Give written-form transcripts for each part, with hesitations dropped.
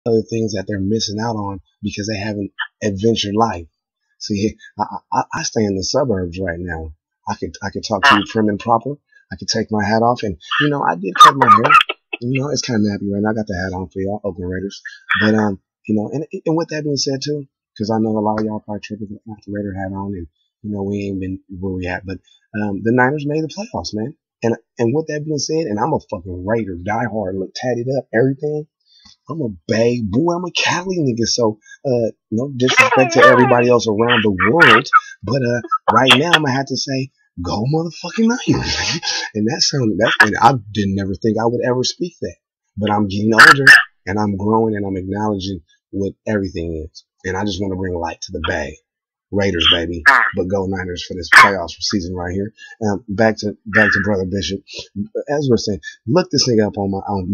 other things that they're missing out on because they haven't adventured life. See, I stay in the suburbs right now. I could talk to you prim and proper. I could take my hat off, and I did cut my hair. It's kind of nappy right now. I got the hat on for y'all, Oakland Raiders. But and with that being said too, because I know a lot of y'all probably tripping with the Raider hat on, and we ain't been where we at. But the Niners made the playoffs, man. And with that being said, and I'm a fucking Raider, diehard, look tatted up, everything. I'm a Bay boy. I'm a Cali nigga. So, no disrespect to everybody else around the world, but right now I'm gonna have to say, go motherfucking Niners. And and I didn't never think I would ever speak that, but I'm getting older and I'm growing and I'm acknowledging what everything is. And I just want to bring light to the Bay. Raiders, baby, but go Niners for this playoffs season right here. Back to Brother Bishop. As we're saying, look this nigga up on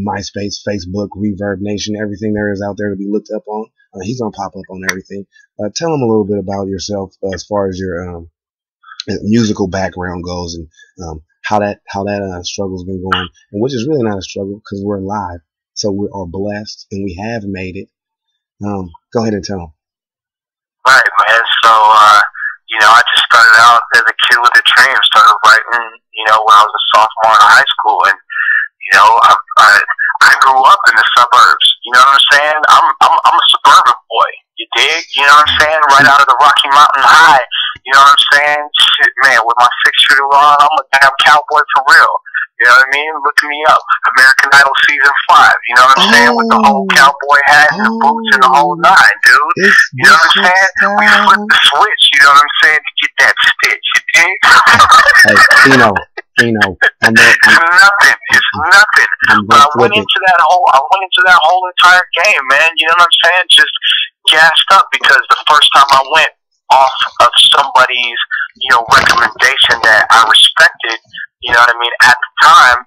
MySpace, Facebook, Reverb Nation, everything there is out there to be looked up on. He's gonna pop up on everything. Tell him a little bit about yourself as far as your musical background goes, and how that struggle's been going, and which is really not a struggle because we're alive, so we are blessed and we have made it. Go ahead and tell him. Right, man. So, I just started out as a kid with a dream. Started writing, when I was a sophomore in high school, and I grew up in the suburbs. You know what I'm saying? I'm a suburban boy. You dig? You know what I'm saying? Right out of the Rocky Mountain High. You know what I'm saying? Shit, man. With my 6-shooter on, I'm a damn cowboy for real. You know what I mean? Look me up. American Idol season 5. You know what I'm saying? With the whole cowboy hat and the boots and the whole nine, dude. You know what I'm saying? We flip the switch. You know what I'm saying? To get that stitch. You dig? Hey, Fino. It's nothing. But I went into that whole entire game, man. You know what I'm saying? Just gassed up because the first time I went off of somebody's, recommendation that I respected, you know what I mean, at the time,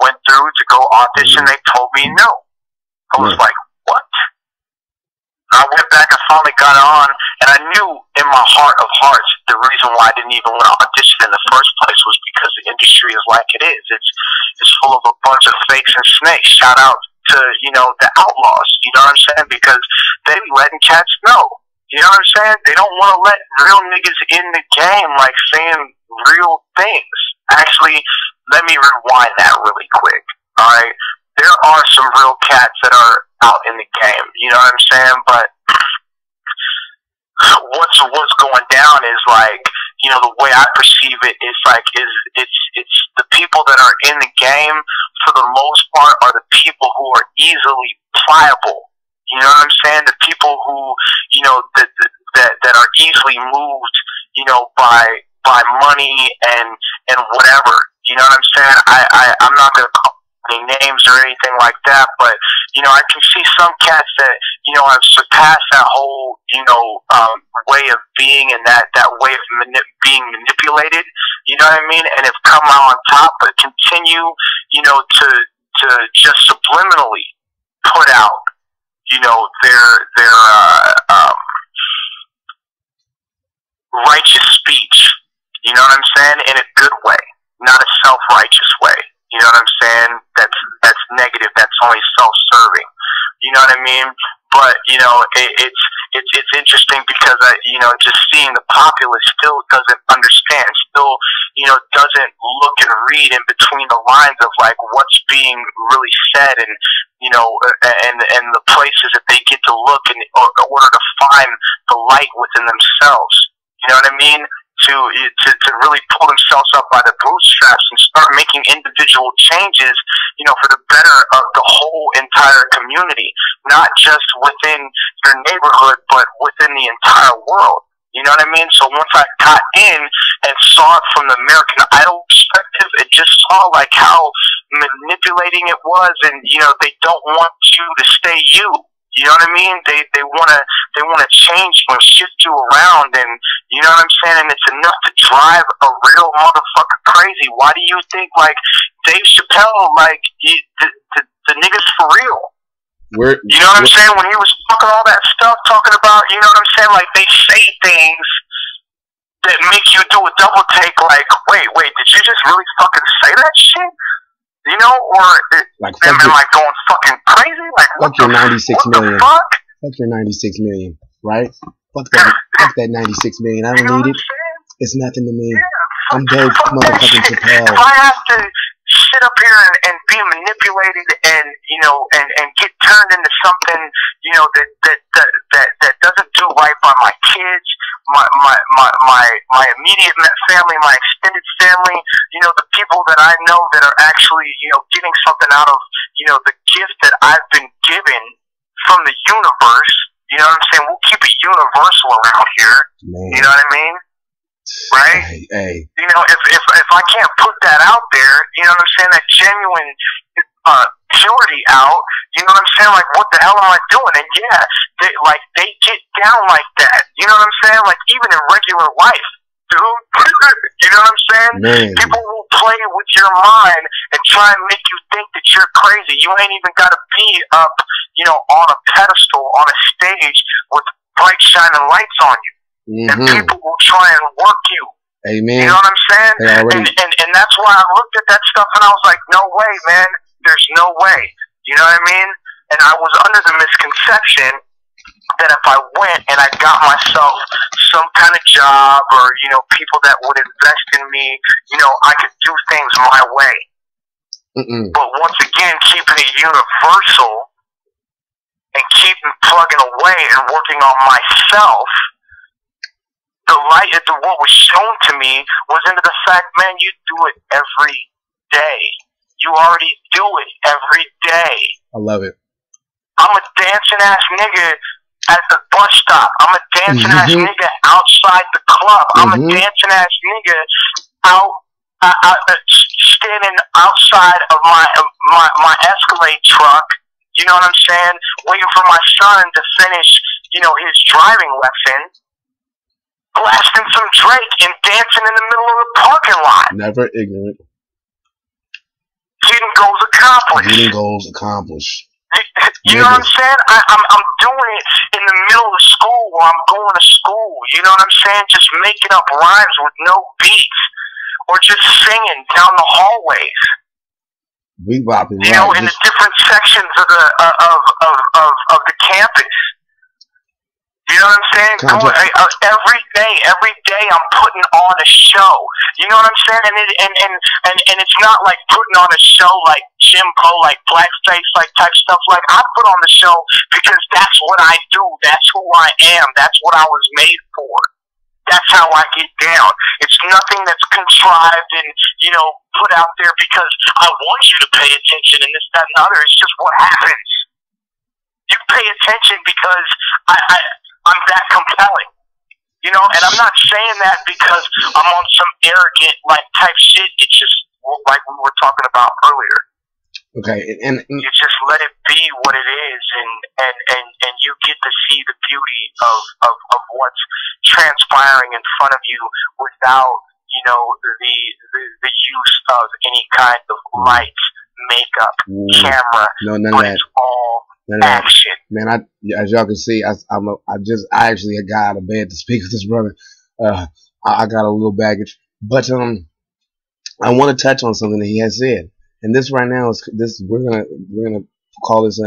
went through to go audition, they told me no. I was like, what? I went back, I finally got on, and I knew in my heart of hearts the reason why I didn't even want to audition in the first place was because the industry is like it is. It's full of a bunch of fakes and snakes. Shout out to, the outlaws, you know what I'm saying? Because they be letting cats know. You know what I'm saying? They don't want to let real niggas in the game, like saying real things. Actually, let me rewind that really quick. Alright? There are some real cats that are out in the game. You know what I'm saying? But what's going down is like, the way I perceive it is like it's the people that are in the game for the most part are the people who are easily pliable. You know what I'm saying? The people who, that are easily moved, by money and whatever. You know what I'm saying? I'm not gonna call any names or anything like that, but I can see some cats that have surpassed that whole way of being and that way of being manipulated. You know what I mean? And have come out on top, but continue to just subliminally put out their righteous speech. You know what I'm saying? In a good way, not a self-righteous way. You know what I'm saying? That's negative. That's only self-serving. You know what I mean? But it's interesting because just seeing the populace still doesn't understand, still doesn't look and read in between the lines of like what's being really said, and and the places that they get to look in order to find the light within themselves. You know what I mean? To really pull themselves up by the bootstraps and start making individual changes, for the better of the whole entire community, not just within your neighborhood, but within the entire world. You know what I mean? So once I got in and saw it from the American Idol perspective, it just saw like how manipulating it was, and they don't want you to stay you. You know what I mean? They wanna change you and shift you around, and you know what I'm saying? And it's enough to drive a real motherfucker crazy. Why do you think like Dave Chappelle, like the nigga's for real? You know what I'm saying? When he was talking all that stuff, talking about, you know what I'm saying? Like they say things that make you do a double take. Like, wait, did you just really fucking say that shit? You know, or Like am I going fucking crazy? Like fuck your 96 million. Fuck? Fuck your 96 million, right? Fuck that 96 million. I don't need it. It's nothing to me. Yeah, I'm Dave motherfucking Chappelle. If I have to sit up here and be manipulated and and get turned into something that doesn't do right by my kids, my immediate family, my extended family, the people that I know that are actually getting something out of the gift that I've been given from the universe. You know what I'm saying? We'll keep it universal around here. Man. You know what I mean? Right? Hey. If I can't put that out there, you know what I'm saying? That genuine purity out, you know what I'm saying? Like, what the hell am I doing? And yeah, they get down like that. You know what I'm saying? Like, even in regular life, dude. You know what I'm saying? Man. People will play with your mind and try and make you think that you're crazy. You ain't even got to be up, on a pedestal, on a stage with bright shining lights on you. And people will try and work you. Amen. You know what I'm saying? And that's why I looked at that stuff and I was like, no way, man. There's no way. You know what I mean? And I was under the misconception that if I went and I got myself some kind of job or, people that would invest in me, I could do things my way. But once again, keeping it universal and keeping plugging away and working on myself, the light into what was shown to me was into the fact, man, you do it every day. You already do it every day. I love it. I'm a dancing ass nigga at the bus stop. I'm a dancing ass nigga outside the club. I'm a dancing ass nigga standing outside of my Escalade truck. You know what I'm saying? Waiting for my son to finish, his driving lesson. Blasting some Drake and dancing in the middle of the parking lot. Never ignorant. Getting goals accomplished. Getting goals accomplished. You know what I'm saying? I'm doing it in the middle of school while I'm going to school. You know what I'm saying? Just making up rhymes with no beats, or just singing down the hallways. Bebopping, you know, in the different sections of the campus. You know what I'm saying? Every day I'm putting on a show. You know what I'm saying? And it's not like putting on a show like Jimbo, like blackface, like type stuff. Like, I put on the show because that's what I do. That's who I am. That's what I was made for. That's how I get down. It's nothing that's contrived and, put out there because I want you to pay attention and this, that, and the other. It's just what happens. You pay attention because I'm that compelling. And I'm not saying that because I'm on some arrogant, type shit. It's just like we were talking about earlier. Okay, and you just let it be what it is, and you get to see the beauty of what's transpiring in front of you without, the use of any kind of lights, makeup, camera. No, none of that. It's all action. Man, as y'all can see, I actually got out of bed to speak with this brother. I got a little baggage, but I want to touch on something that he has said, and this right now is this. We're gonna call this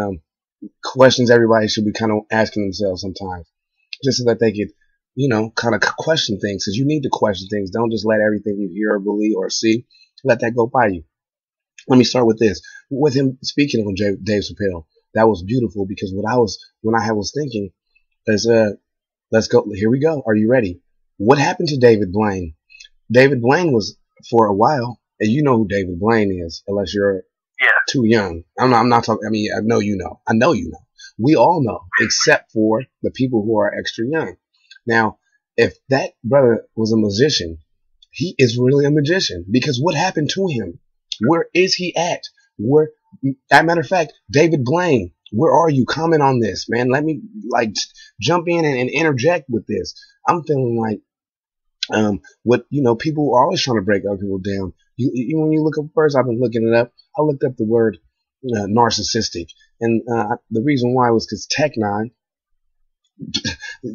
questions everybody should be kind of asking themselves sometimes, just so that they could, kind of question things. Because you need to question things. Don't just let everything you hear or believe or see let that go by you. Let me start with this. With him speaking on Dave Chappelle. That was beautiful because when I was thinking is, let's go. Here we go. Are you ready? What happened to David Blaine? David Blaine was for a while, and you know who David Blaine is, unless you're too young. I'm not talking. I mean, I know you know. We all know, except for the people who are extra young. Now, if that brother was a magician, he is really a magician because what happened to him? Where is he at? As a matter of fact, David Blaine, where are you? Comment on this, man. Let me jump in and interject with this. I'm feeling like people are always trying to break other people down. When you look up first, I've been looking it up. I looked up the word narcissistic, and the reason why was because Tech9,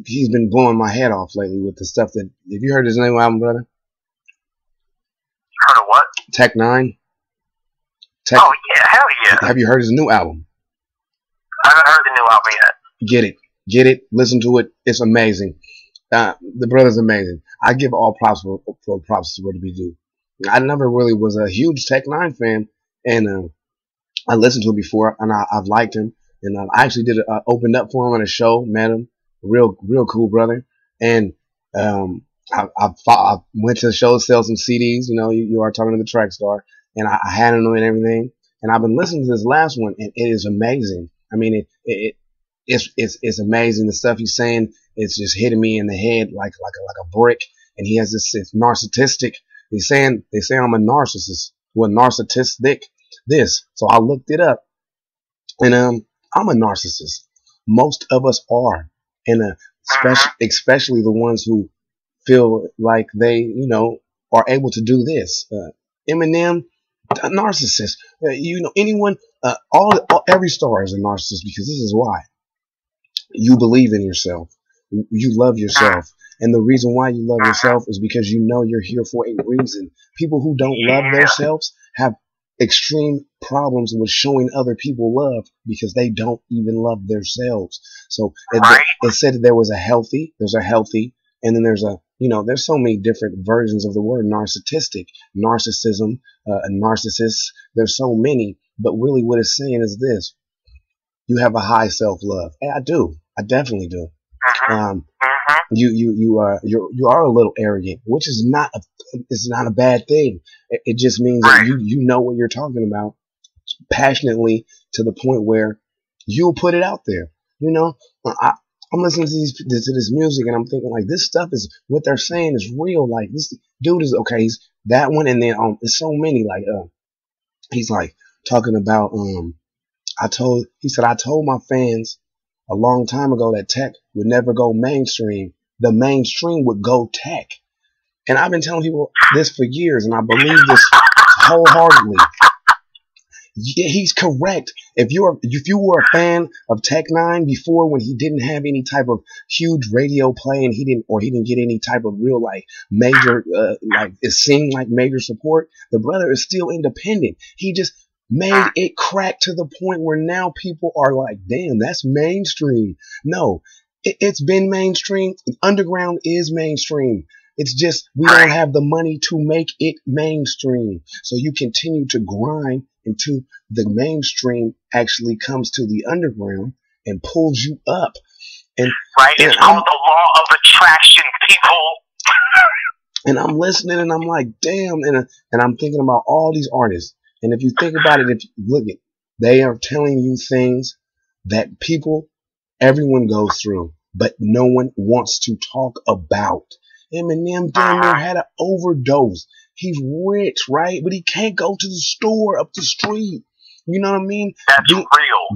he's been blowing my head off lately with the stuff that. Have you heard his name album, brother? Heard of what? Tech9. Tech. Oh yeah, hell yeah. Have you heard his new album? I haven't heard the new album yet. Get it, listen to it. It's amazing. The brother's amazing. I give all props for props to where to be due. I never really was a huge Tech Nine fan, and I listened to him before, and I've liked him. And I actually did opened up for him on a show, met him, real cool brother. And I went to the show, sell some CDs. You know, you are talking to the track star, and I had him and everything. And I've been listening to this last one, and it is amazing. I mean, it's amazing. The stuff he's saying, it's just hitting me in the head like a brick. And he has this, it's narcissistic. They say I'm a narcissist. Well, narcissistic. So I looked it up, and I'm a narcissist. Most of us are, and especially the ones who feel like they, you know, are able to do this. Eminem, a narcissist. You know, anyone, every star is a narcissist, because this is why. You believe in yourself. You love yourself. And the reason why you love yourself is because you know you're here for a reason. People who don't love themselves have extreme problems with showing other people love, because they don't even love themselves. So it said that there's a healthy, and then there's a, you know, there's so many different versions of the word narcissistic, narcissism, a narcissist. There's so many, but really what it's saying is this: you have a high self-love. And I do. I definitely do. You are a little arrogant, which is not a bad thing. It just means that you know what you're talking about passionately, to the point where you'll put it out there. You know, I'm listening to this music, and I'm thinking, like, this stuff is, what they're saying is real. Like, this dude is okay. He's that one, and then there's so many, like he's like talking about I told my fans a long time ago that tech would never go mainstream. The mainstream would go tech. And I've been telling people this for years, and I believe this wholeheartedly. Yeah, he's correct. If you were a fan of Tech Nine before, when he didn't have any type of huge radio play, and he didn't get any type of real, like, major, like, it seemed like major support, the brother is still independent. He just made it crack to the point where now people are like, damn, that's mainstream. No, it's been mainstream. Underground is mainstream. It's just we don't have the money to make it mainstream. So you continue to grind until the mainstream actually comes to the underground and pulls you up. And it's called the law of attraction, people. And I'm listening, and I'm like, damn, and I'm thinking about all these artists. And if you think about it, if you look at, they are telling you things that everyone goes through, but no one wants to talk about. Eminem damn near had an overdose. He's rich, right? But he can't go to the store up the street. You know what I mean? That's real.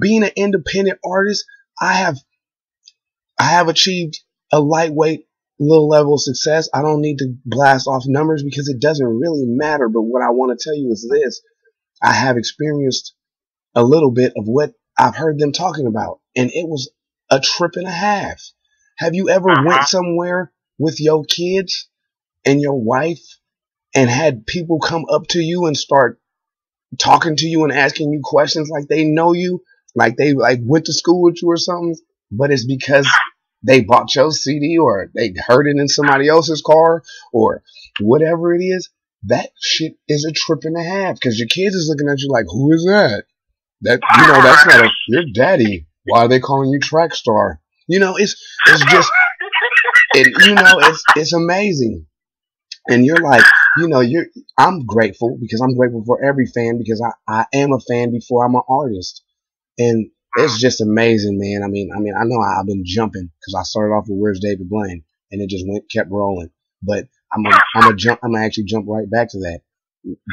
Being an independent artist, I have achieved a lightweight, little level of success. I don't need to blast off numbers, because it doesn't really matter. But what I want to tell you is this: I have experienced a little bit of what I've heard them talking about, and it was a trip and a half. Have you ever went somewhere with your kids and your wife and had people come up to you and start talking to you and asking you questions like they know you, like they went to school with you or something? But it's because they bought your CD, or they heard it in somebody else's car, or whatever it is. That shit is a trip and a half, because your kids is looking at you like, who is that? That, you know, that's not your daddy. Why are they calling you track star? You know, it's just, you know, it's amazing. And you're like, you know, I'm grateful, because I'm grateful for every fan, because I am a fan before I'm an artist. And it's just amazing, man. I mean, I know I've been jumping, because I started off with Where's David Blaine, and it just kept rolling. But I'm gonna actually jump right back to that.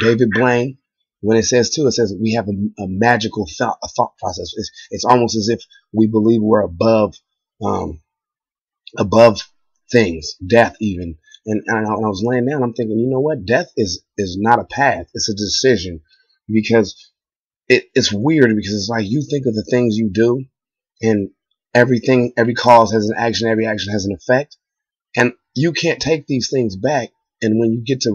David Blaine, when it says we have a magical thought process. It's almost as if we believe we're above things, death even. And when I was laying down, I'm thinking, you know what? Death is not a path. It's a decision. Because it's weird, because it's like, you think of the things you do, and every cause has an action, every action has an effect. And you can't take these things back. And when you get to